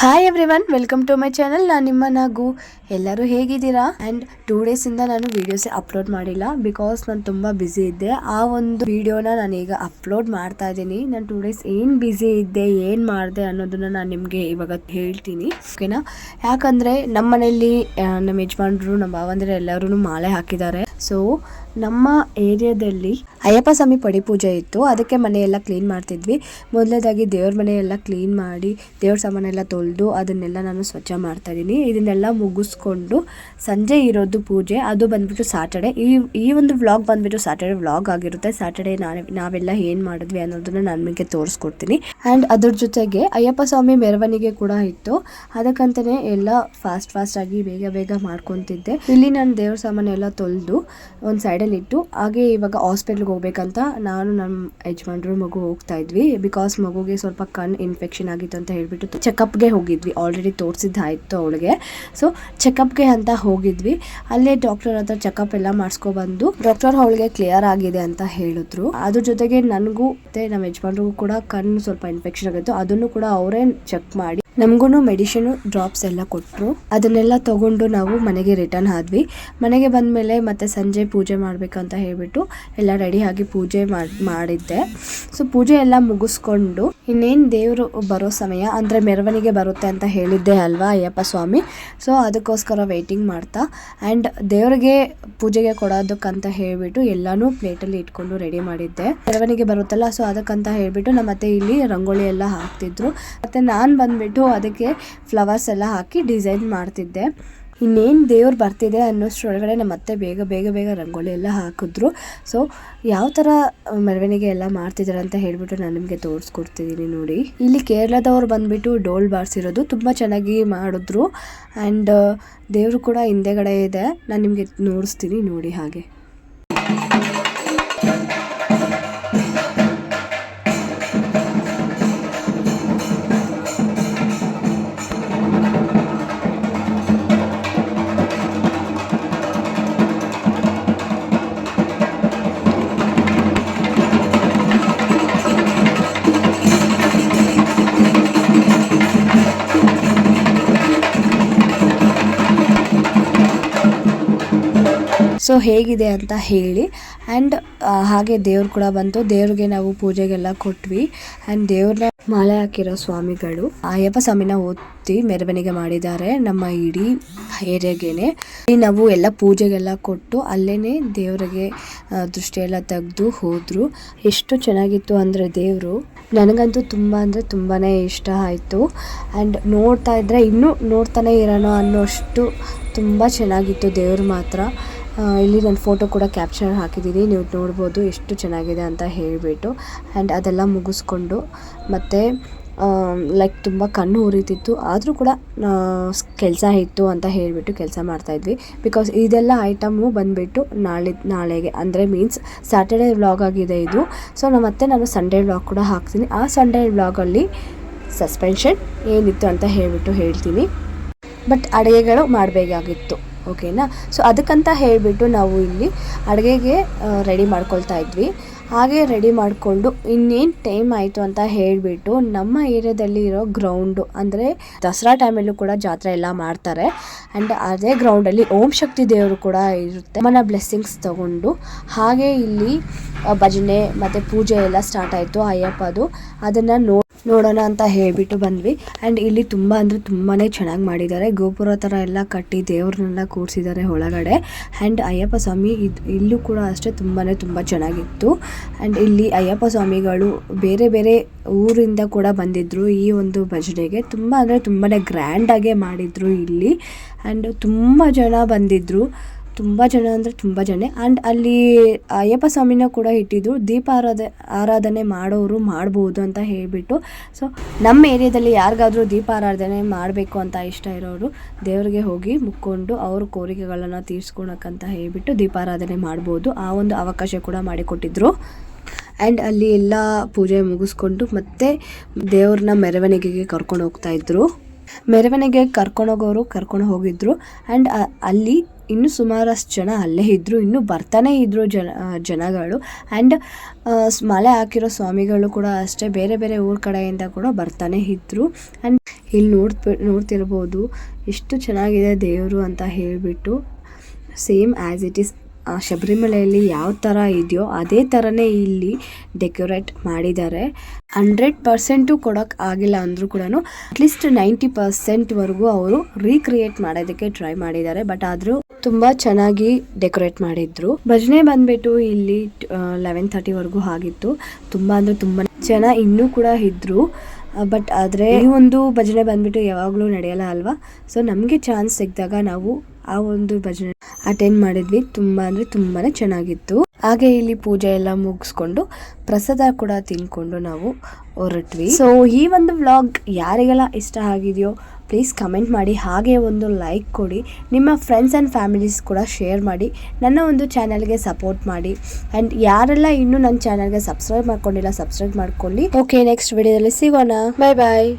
Hi everyone, welcome to my channel. ನಾನು ನಿಮ್ಮ ನಾಗು. ಎಲ್ಲರೂ ಹೇಗಿದ್ದೀರಾ? ಆ್ಯಂಡ್ 2 ಡೇಸಿಂದ ನಾನು ವೀಡಿಯೋಸೇ ಅಪ್ಲೋಡ್ ಮಾಡಿಲ್ಲ ಬಿಕಾಸ್ ನಾನು ತುಂಬ ಬ್ಯುಸಿ ಇದ್ದೆ. ಆ ಒಂದು ವಿಡಿಯೋನ ನಾನು ಈಗ ಅಪ್ಲೋಡ್ ಮಾಡ್ತಾ ಇದ್ದೀನಿ. ನಾನು 2 ಡೇಸ್ ಏನು ಬ್ಯುಸಿ ಇದ್ದೆ, ಏನು ಮಾಡಿದೆ ಅನ್ನೋದನ್ನು ನಾನು ನಿಮಗೆ ಇವಾಗ ಹೇಳ್ತೀನಿ, ಓಕೆನಾ? ಯಾಕಂದರೆ ನಮ್ಮ ಮನೆಯಲ್ಲಿ ನಮ್ಮ ಯಜಮಾನ್ರು, ನಮ್ಮ ಭಾವಂದಿರು ಎಲ್ಲರೂ ಮಾಲೆ ಹಾಕಿದ್ದಾರೆ. ಸೊ ನಮ್ಮ ಏರಿಯಾದಲ್ಲಿ ಅಯ್ಯಪ್ಪ ಸ್ವಾಮಿ ಪಡಿ ಪೂಜೆ ಇತ್ತು. ಅದಕ್ಕೆ ಮನೆಯೆಲ್ಲ ಕ್ಲೀನ್ ಮಾಡ್ತಿದ್ವಿ. ಮೊದಲನೇದಾಗಿ ದೇವ್ರ ಮನೆಯೆಲ್ಲ ಕ್ಲೀನ್ ಮಾಡಿ ದೇವ್ರ ಸಾಮಾನೆಲ್ಲ ತೊಳೆದು ಅದನ್ನೆಲ್ಲ ನಾನು ಸ್ವಚ್ಛ ಮಾಡ್ತಾ ಇದ್ದೀನಿ. ಇದನ್ನೆಲ್ಲ ಮುಗಿಸ್ಕೊಂಡು ಸಂಜೆ ಇರೋದು ಪೂಜೆ, ಅದು ಬಂದ್ಬಿಟ್ಟು ಸಾಟರ್ಡೆ. ಈ ಒಂದು ವ್ಲಾಗ್ ಬಂದ್ಬಿಟ್ಟು ಸಾಟರ್ಡೆ ವ್ಲಾಗ್ ಆಗಿರುತ್ತೆ. ಸಾಟರ್ಡೆ ನಾವೆಲ್ಲ ಏನು ಮಾಡಿದ್ವಿ ಅನ್ನೋದನ್ನ ನಾನು ನಿಮಗೆ ತೋರಿಸ್ಕೊಡ್ತೀನಿ. ಆ್ಯಂಡ್ ಅದ್ರ ಜೊತೆಗೆ ಅಯ್ಯಪ್ಪ ಸ್ವಾಮಿ ಮೆರವಣಿಗೆ ಕೂಡ ಇತ್ತು. ಅದಕ್ಕಂತಲೇ ಎಲ್ಲ ಫಾಸ್ಟ್ ಆಗಿ ಬೇಗ ಮಾಡ್ಕೊತಿದ್ದೆ. ಇಲ್ಲಿ ನಾನು ದೇವ್ರ ಸಾಮಾನೆಲ್ಲ ತೊಳೆದು ಒಂದು ಸೈಡಲ್ಲಿ ಇಟ್ಟು, ಹಾಗೆ ಇವಾಗ ಹಾಸ್ಪಿಟ್ಲ್ಗೆ ಹೋಗ್ಬೇಕಂತ ನಾನು ನಮ್ಮ ಯಜಮಾನ್ರು ಮಗು ಹೋಗ್ತಾ ಇದ್ವಿ. ಬಿಕಾಸ್ ಮಗುಗೆ ಸ್ವಲ್ಪ ಕಣ್ಣು ಇನ್ಫೆಕ್ಷನ್ ಆಗಿತ್ತು ಅಂತ ಹೇಳ್ಬಿಟ್ಟು ಚೆಕಪ್ಗೆ ಹೋಗಿದ್ವಿ. ಆಲ್ರೆಡಿ ತೋರಿಸಿದ್ದಾಯಿತು ಅವಳಿಗೆ. ಸೊ ಚೆಕಪ್ಗೆ ಅಂತ ಹೋಗಿದ್ವಿ. ಅಲ್ಲೇ ಡಾಕ್ಟರ್ ಹತ್ರ ಚೆಕಪ್ ಎಲ್ಲ ಮಾಡಿಸ್ಕೊಬಂದು ಡಾಕ್ಟರ್ ಅವಳಿಗೆ ಕ್ಲಿಯರ್ ಆಗಿದೆ ಅಂತ ಹೇಳಿದ್ರು. ಅದ್ರ ಜೊತೆಗೆ ನನಗೂ ಮತ್ತೆ ನಮ್ಮ ಯಜಮಾನ್ರಿಗೂ ಕೂಡ ಕಣ್ಣು ಸ್ವಲ್ಪ ಇನ್ಫೆಕ್ಷನ್ ಆಗಿತ್ತು. ಅದನ್ನು ಕೂಡ ಅವರೇ ಚೆಕ್ ಮಾಡಿ ನಮಗೂ ಮೆಡಿಸಿನ್ ಡ್ರಾಪ್ಸ್ ಎಲ್ಲ ಕೊಟ್ಟರು. ಅದನ್ನೆಲ್ಲ ತಗೊಂಡು ನಾವು ಮನೆಗೆ ರಿಟರ್ನ್ ಆದ್ವಿ. ಮನೆಗೆ ಬಂದಮೇಲೆ ಮತ್ತೆ ಸಂಜೆ ಪೂಜೆ ಮಾಡಬೇಕಂತ ಹೇಳ್ಬಿಟ್ಟು ಎಲ್ಲ ರೆಡಿ ಆಗಿ ಪೂಜೆ ಮಾಡಿದ್ದೆ. ಸೊ ಪೂಜೆ ಎಲ್ಲ ಮುಗಿಸ್ಕೊಂಡು ಇನ್ನೇನು ದೇವರು ಬರೋ ಸಮಯ ಅಂದರೆ ಮೆರವಣಿಗೆ ಬರುತ್ತೆ ಅಂತ ಹೇಳಿದ್ದೆ ಅಲ್ವಾ ಅಯ್ಯಪ್ಪ ಸ್ವಾಮಿ. ಸೊ ಅದಕ್ಕೋಸ್ಕರ ವೆಯ್ಟಿಂಗ್ ಮಾಡ್ತಾ ಆ್ಯಂಡ್ ದೇವರಿಗೆ ಪೂಜೆಗೆ ಕೊಡೋದಕ್ಕಂತ ಹೇಳ್ಬಿಟ್ಟು ಎಲ್ಲನೂ ಪ್ಲೇಟಲ್ಲಿ ಇಟ್ಕೊಂಡು ರೆಡಿ ಮಾಡಿದ್ದೆ. ಮೆರವಣಿಗೆ ಬರುತ್ತಲ್ಲ, ಸೊ ಅದಕ್ಕಂತ ಹೇಳ್ಬಿಟ್ಟು ನಮ್ಮ ಅತ್ತೆ ಇಲ್ಲಿ ರಂಗೋಲಿ ಎಲ್ಲ ಹಾಕ್ತಿದ್ರು. ಮತ್ತು ನಾನು ಬಂದುಬಿಟ್ಟು ಅದಕ್ಕೆ ಫ್ಲವರ್ಸ್ ಎಲ್ಲ ಹಾಕಿ ಡಿಸೈನ್ ಮಾಡ್ತಿದ್ದೆ. ಇನ್ನೇನು ದೇವ್ರು ಬರ್ತಿದೆ ಅನ್ನೋಷ್ಟರೊಳಗಡೆ ನಮ್ಮ ಅತ್ತೆ ಬೇಗ ರಂಗೋಲಿ ಎಲ್ಲ ಹಾಕಿದ್ರು. ಸೊ ಯಾವ ಥರ ಮೆರವಣಿಗೆ ಎಲ್ಲ ಮಾಡ್ತಿದ್ದಾರೆ ಅಂತ ಹೇಳ್ಬಿಟ್ಟು ನಾನು ನಿಮಗೆ ತೋರಿಸ್ಕೊಡ್ತಿದ್ದೀನಿ ನೋಡಿ. ಇಲ್ಲಿ ಕೇರಳದವ್ರು ಬಂದುಬಿಟ್ಟು ಡೋಲ್ ಬಾರಿಸಿರೋದು ತುಂಬ ಚೆನ್ನಾಗಿ ಮಾಡಿದ್ರು. ಆ್ಯಂಡ್ ದೇವರು ಕೂಡ ಹಿಂದೆಗಡೆ ಇದೆ, ನಾನು ನಿಮಗೆ ನೋಡಿಸ್ತೀನಿ ನೋಡಿ. ಹಾಗೆ ಸೊ ಹೇಗಿದೆ ಅಂತ ಹೇಳಿ. ಆ್ಯಂಡ್ ಹಾಗೆ ದೇವ್ರು ಕೂಡ ಬಂತು. ದೇವ್ರಿಗೆ ನಾವು ಪೂಜೆಗೆಲ್ಲ ಕೊಟ್ವಿ. ಆ್ಯಂಡ್ ದೇವ್ರನ್ನ ಮಾಲೆ ಹಾಕಿರೋ ಸ್ವಾಮಿಗಳು ಅಯ್ಯಪ್ಪ ಸ್ವಾಮಿನ ಓದಿ ಮೆರವಣಿಗೆ ಮಾಡಿದ್ದಾರೆ ನಮ್ಮ ಇಡೀ ಏರಿಯಾಗೇನೆ. ನಾವು ಎಲ್ಲ ಪೂಜೆಗೆಲ್ಲ ಕೊಟ್ಟು ಅಲ್ಲೇ ದೇವರಿಗೆ ದೃಷ್ಟಿಯೆಲ್ಲ ತೆಗೆದು ಹೋದರು. ಎಷ್ಟು ಚೆನ್ನಾಗಿತ್ತು ಅಂದರೆ ದೇವರು ನನಗಂತೂ ತುಂಬ ಅಂದರೆ ತುಂಬಾ ಇಷ್ಟ ಆಯಿತು. ಆ್ಯಂಡ್ ನೋಡ್ತಾ ಇದ್ದರೆ ಇನ್ನೂ ನೋಡ್ತಾನೆ ಇರೋಣ ಅನ್ನೋಷ್ಟು ತುಂಬ ಚೆನ್ನಾಗಿತ್ತು ದೇವ್ರು ಮಾತ್ರ. ಇಲ್ಲಿ ನಾನು ಫೋಟೋ ಕೂಡ ಕ್ಯಾಪ್ಚರ್ ಹಾಕಿದ್ದೀನಿ, ನೀವು ನೋಡ್ಬೋದು ಎಷ್ಟು ಚೆನ್ನಾಗಿದೆ ಅಂತ ಹೇಳಿಬಿಟ್ಟು. ಆ್ಯಂಡ್ ಅದೆಲ್ಲ ಮುಗಿಸ್ಕೊಂಡು ಮತ್ತು ಲೈಕ್ ತುಂಬ ಕಣ್ಣು ಉರಿತಿತ್ತು, ಆದರೂ ಕೂಡ ಕೆಲಸ ಇತ್ತು ಅಂತ ಹೇಳಿಬಿಟ್ಟು ಕೆಲಸ ಮಾಡ್ತಾಯಿದ್ವಿ. ಬಿಕಾಸ್ ಇದೆಲ್ಲ ಐಟಮು ಬಂದುಬಿಟ್ಟು ನಾಳೆಗೆ ಅಂದರೆ ಮೀನ್ಸ್ ಸ್ಯಾಟರ್ಡೇ ವ್ಲಾಗ್ ಆಗಿದೆ ಇದು. ಸೊ ನಾನು ಸಂಡೇ ವ್ಲಾಗ್ ಕೂಡ ಹಾಕ್ತೀನಿ. ಆ ಸಂಡೇ ವ್ಲಾಗಲ್ಲಿ ಸಸ್ಪೆನ್ಷನ್ ಏನಿತ್ತು ಅಂತ ಹೇಳಿಬಿಟ್ಟು ಹೇಳ್ತೀನಿ. ಬಟ್ ಅಡುಗೆಗಳು ಮಾಡಬೇಕಾಗಿತ್ತು, ಓಕೆನಾ? ಸೊ ಅದಕ್ಕಂತ ಹೇಳಿಬಿಟ್ಟು ನಾವು ಇಲ್ಲಿ ಅಡುಗೆಗೆ ರೆಡಿ ಮಾಡ್ಕೊಳ್ತಾ ಇದ್ವಿ. ಹಾಗೆ ರೆಡಿ ಮಾಡಿಕೊಂಡು ಇನ್ನೇನು ಟೈಮ್ ಆಯಿತು ಅಂತ ಹೇಳಿಬಿಟ್ಟು ನಮ್ಮ ಏರಿಯಾದಲ್ಲಿ ಇರೋ ಗ್ರೌಂಡು ಅಂದರೆ ದಸರಾ ಟೈಮಲ್ಲೂ ಕೂಡ ಜಾತ್ರೆ ಎಲ್ಲ ಮಾಡ್ತಾರೆ. ಆ್ಯಂಡ್ ಅದೇ ಗ್ರೌಂಡಲ್ಲಿ ಓಂ ಶಕ್ತಿ ದೇವರು ಕೂಡ ಇರುತ್ತೆ. ನಮ್ಮನ್ನ ಬ್ಲೆಸ್ಸಿಂಗ್ಸ್ ತಗೊಂಡು ಹಾಗೆ ಇಲ್ಲಿ ಭಜನೆ ಮತ್ತು ಪೂಜೆ ಎಲ್ಲ ಸ್ಟಾರ್ಟ್ ಆಯಿತು ಅಯ್ಯಪ್ಪದು. ಅದನ್ನು ನೋಡೋಣ ಅಂತ ಹೇಳಿಬಿಟ್ಟು ಬಂದ್ವಿ. ಆ್ಯಂಡ್ ಇಲ್ಲಿ ತುಂಬ ಅಂದರೆ ತುಂಬಾ ಚೆನ್ನಾಗಿ ಮಾಡಿದ್ದಾರೆ. ಗೋಪುರ ಥರ ಎಲ್ಲ ಕಟ್ಟಿ ದೇವ್ರನ್ನೆಲ್ಲ ಕೂರಿಸಿದ್ದಾರೆ ಒಳಗಡೆ. ಆ್ಯಂಡ್ ಅಯ್ಯಪ್ಪ ಸ್ವಾಮಿ ಇಲ್ಲೂ ಕೂಡ ಅಷ್ಟೇ ತುಂಬ ಚೆನ್ನಾಗಿತ್ತು. ಆ್ಯಂಡ್ ಇಲ್ಲಿ ಅಯ್ಯಪ್ಪ ಸ್ವಾಮಿಗಳು ಬೇರೆ ಊರಿಂದ ಕೂಡ ಬಂದಿದ್ದರು ಈ ಒಂದು ಭಜನೆಗೆ. ತುಂಬ ಅಂದರೆ ತುಂಬಾ ಗ್ರ್ಯಾಂಡಾಗೆ ಮಾಡಿದರು ಇಲ್ಲಿ. ಆ್ಯಂಡ್ ತುಂಬ ಜನ ಬಂದಿದ್ದರು, ತುಂಬ ಜನ ಅಂದರೆ ತುಂಬ ಜನ. ಆ್ಯಂಡ್ ಅಲ್ಲಿ ಅಯ್ಯಪ್ಪ ಸ್ವಾಮಿನ ಕೂಡ ಇಟ್ಟಿದ್ರು. ದೀಪ ಆರಾಧನೆ ಮಾಡೋರು ಮಾಡ್ಬೋದು ಅಂತ ಹೇಳಿಬಿಟ್ಟು. ಸೊ ನಮ್ಮ ಏರಿಯಾದಲ್ಲಿ ಯಾರಿಗಾದರೂ ದೀಪ ಆರಾಧನೆ ಮಾಡಬೇಕು ಅಂತ ಇಷ್ಟ ಇರೋರು ದೇವರಿಗೆ ಹೋಗಿ ಮುಕ್ಕೊಂಡು ಅವ್ರ ಕೋರಿಕೆಗಳನ್ನು ತೀರ್ಸ್ಕೊಳಕ್ಕಂತ ಹೇಳಿಬಿಟ್ಟು ದೀಪಾರಾಧನೆ ಮಾಡ್ಬೋದು. ಆ ಒಂದು ಅವಕಾಶ ಕೂಡ ಮಾಡಿಕೊಟ್ಟಿದ್ರು. ಆ್ಯಂಡ್ ಅಲ್ಲಿ ಎಲ್ಲ ಪೂಜೆ ಮುಗಿಸ್ಕೊಂಡು ಮತ್ತೆ ದೇವ್ರನ್ನ ಮೆರವಣಿಗೆಗೆ ಕರ್ಕೊಂಡು ಹೋಗ್ತಾಯಿದ್ರು. ಮೆರವಣಿಗೆ ಕರ್ಕೊಂಡೋಗೋರು ಕರ್ಕೊಂಡು ಹೋಗಿದ್ರು. ಆ್ಯಂಡ್ ಅಲ್ಲಿ ಇನ್ನೂ ಸುಮಾರಷ್ಟು ಜನ ಅಲ್ಲೇ ಇದ್ದರು, ಇನ್ನೂ ಬರ್ತಾನೇ ಇದ್ದರು ಜನಗಳು. ಆ್ಯಂಡ್ ಮಾಲೆ ಹಾಕಿರೋ ಸ್ವಾಮಿಗಳು ಕೂಡ ಅಷ್ಟೇ ಬೇರೆ ಊರ ಕಡೆಯಿಂದ ಕೂಡ ಬರ್ತಾನೆ ಇದ್ದರು. ಆ್ಯಂಡ್ ಇಲ್ಲಿ ನೋಡ್ತಿರ್ಬೋದು ಎಷ್ಟು ಚೆನ್ನಾಗಿದೆ ದೇವರು ಅಂತ ಹೇಳಿಬಿಟ್ಟು. ಸೇಮ್ ಆ್ಯಸ್ ಇಟ್ ಈಸ್ ಶಬರಿಮಲೆಯಲ್ಲಿ ಯಾವ ಥರ ಇದೆಯೋ ಅದೇ ಥರನೇ ಇಲ್ಲಿ ಡೆಕೋರೇಟ್ ಮಾಡಿದ್ದಾರೆ. 100% ಕೊಡೋಕ್ಕೆ ಆಗಿಲ್ಲ ಅಂದರೂ ಕೂಡ ಅಟ್ಲೀಸ್ಟ್ 90%ವರೆಗೂ ಅವರು ರೀಕ್ರಿಯೇಟ್ ಮಾಡೋದಕ್ಕೆ ಟ್ರೈ ಮಾಡಿದ್ದಾರೆ. ಬಟ್ ಆದರೂ ತುಂಬ ಚೆನ್ನಾಗಿ ಡೆಕೋರೇಟ್ ಮಾಡಿದ್ರು. ಭಜನೆ ಬಂದ್ಬಿಟ್ಟು ಇಲ್ಲಿ 11:30ವರೆಗೂ ಆಗಿತ್ತು. ತುಂಬ ಅಂದರೆ ತುಂಬ ಜನ ಇನ್ನೂ ಕೂಡ ಇದ್ರು. ಬಟ್ ಆದರೆ ಈ ಒಂದು ಭಜನೆ ಬಂದ್ಬಿಟ್ಟು ಯಾವಾಗಲೂ ನಡೆಯಲ್ಲ ಅಲ್ವಾ. ಸೊ ನಮಗೆ ಚಾನ್ಸ್ ಸಿಕ್ಕಿದಾಗ ನಾವು ಆ ಒಂದು ಭಜನೆ ಅಟೆಂಡ್ ಮಾಡಿದ್ವಿ. ತುಂಬ ಅಂದರೆ ತುಂಬಾ ಚೆನ್ನಾಗಿತ್ತು. ಹಾಗೆ ಇಲ್ಲಿ ಪೂಜೆ ಎಲ್ಲ ಮುಗಿಸ್ಕೊಂಡು ಪ್ರಸಾದ ಕೂಡ ತಿನ್ಕೊಂಡು ನಾವು ಹೊರಟ್ವಿ. ಸೊ ಈ ಒಂದು ವ್ಲಾಗ್ ಯಾರಿಗೆಲ್ಲ ಇಷ್ಟ ಆಗಿದೆಯೋ ಪ್ಲೀಸ್ ಕಮೆಂಟ್ ಮಾಡಿ, ಹಾಗೆ ಒಂದು ಲೈಕ್ ಕೊಡಿ, ನಿಮ್ಮ ಫ್ರೆಂಡ್ಸ್ ಆ್ಯಂಡ್ ಫ್ಯಾಮಿಲೀಸ್ ಕೂಡ ಶೇರ್ ಮಾಡಿ, ನನ್ನ ಒಂದು ಚಾನಲ್ಗೆ ಸಪೋರ್ಟ್ ಮಾಡಿ. ಆ್ಯಂಡ್ ಯಾರೆಲ್ಲ ಇನ್ನೂ ನನ್ನ ಚಾನಲ್ಗೆ ಸಬ್ಸ್ಕ್ರೈಬ್ ಮಾಡ್ಕೊಂಡಿಲ್ಲ ಸಬ್ಸ್ಕ್ರೈಬ್ ಮಾಡ್ಕೊಳ್ಳಿ. ಓಕೆ, ನೆಕ್ಸ್ಟ್ ವಿಡಿಯೋದಲ್ಲಿ ಸಿಗೋಣ. ಬಾಯ್ ಬಾಯ್.